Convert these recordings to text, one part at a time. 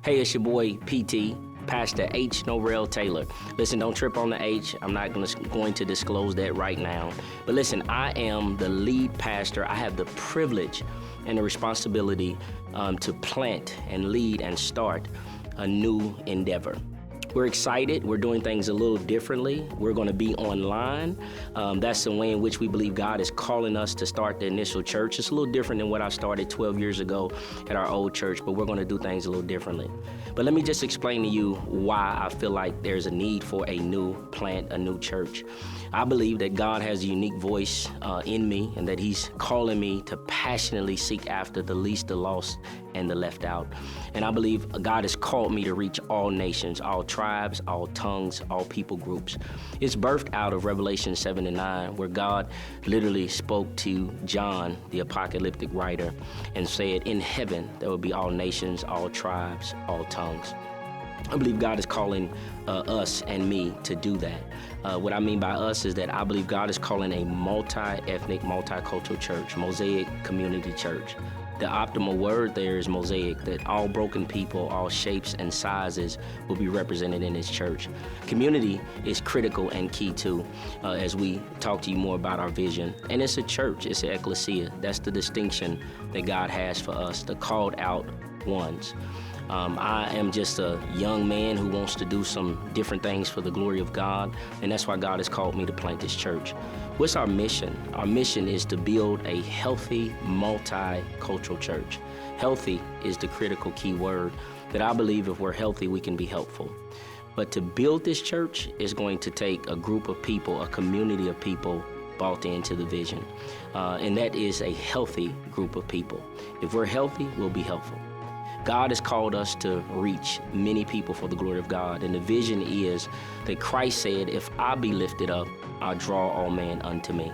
Hey, it's your boy PT, Pastor H. Norrell Taylor. Listen, don't trip on the H. I'm not going to disclose that right now. But listen, I am the lead pastor. I have the privilege and the responsibility to plant and lead and start a new endeavor. We're excited. We're doing things a little differently. We're going to be online. That's the way in which we believe God is calling us to start the initial church. It's a little different than what I started 12 years ago at our old church, but we're going to do things a little differently. But let me just explain to you why I feel like there's a need for a new plant, a new church. I believe that God has a unique voice in me and that He's calling me to passionately seek after the least, the lost, and the left out. And I believe God has called me to reach all nations, all tribes, all tongues, all people groups. It's birthed out of Revelation 7-9, where God literally spoke to John, the apocalyptic writer, and said, in heaven, there will be all nations, all tribes, all tongues. I believe God is calling us and me to do that. What I mean by us is that I believe God is calling a multi-ethnic, multicultural church, Mosaic community church. The optimal word there is mosaic, that all broken people, all shapes and sizes will be represented in His church. Community is critical and key too, as we talk to you more about our vision. And it's a church, it's an ecclesia. That's the distinction that God has for us, the called out ones. I am just a young man who wants to do some different things for the glory of God, and that's why God has called me to plant this church. What's our mission? Our mission is to build a healthy, multicultural church. Healthy is the critical key word that I believe if we're healthy, we can be helpful. But to build this church is going to take a group of people, a community of people bought into the vision. And that is a healthy group of people. If we're healthy, we'll be helpful. God has called us to reach many people for the glory of God. And the vision is that Christ said, if I be lifted up, I'll draw all men unto me.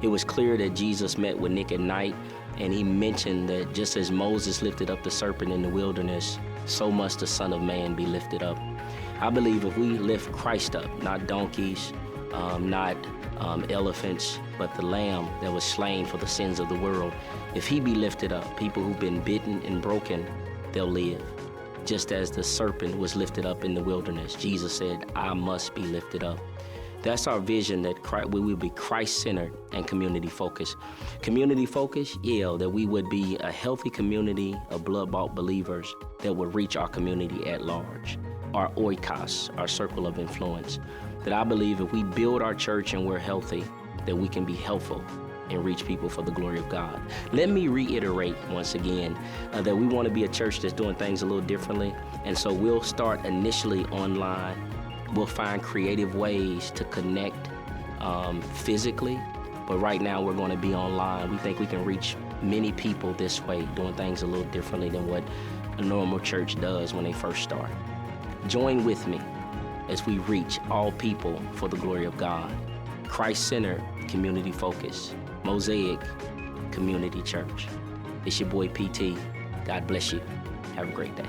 It was clear that Jesus met with Nick at night, and He mentioned that just as Moses lifted up the serpent in the wilderness, so must the Son of Man be lifted up. I believe if we lift Christ up, not donkeys, not elephants, but the Lamb that was slain for the sins of the world, if He be lifted up, people who've been bitten and broken, they'll live. Just as the serpent was lifted up in the wilderness, Jesus said, I must be lifted up. That's our vision, that we will be Christ-centered and community-focused. Community-focused, yeah, that we would be a healthy community of blood-bought believers that would reach our community at large, our oikos, our circle of influence. That I believe if we build our church and we're healthy, that we can be helpful and reach people for the glory of God. Let me reiterate once again that we want to be a church that's doing things a little differently. And so we'll start initially online. We'll find creative ways to connect physically. But right now we're going to be online. We think we can reach many people this way, doing things a little differently than what a normal church does when they first start. Join with me as we reach all people for the glory of God. Christ-centered, community-focused, Mosaic Community Church. It's your boy PT. God bless you. Have a great day.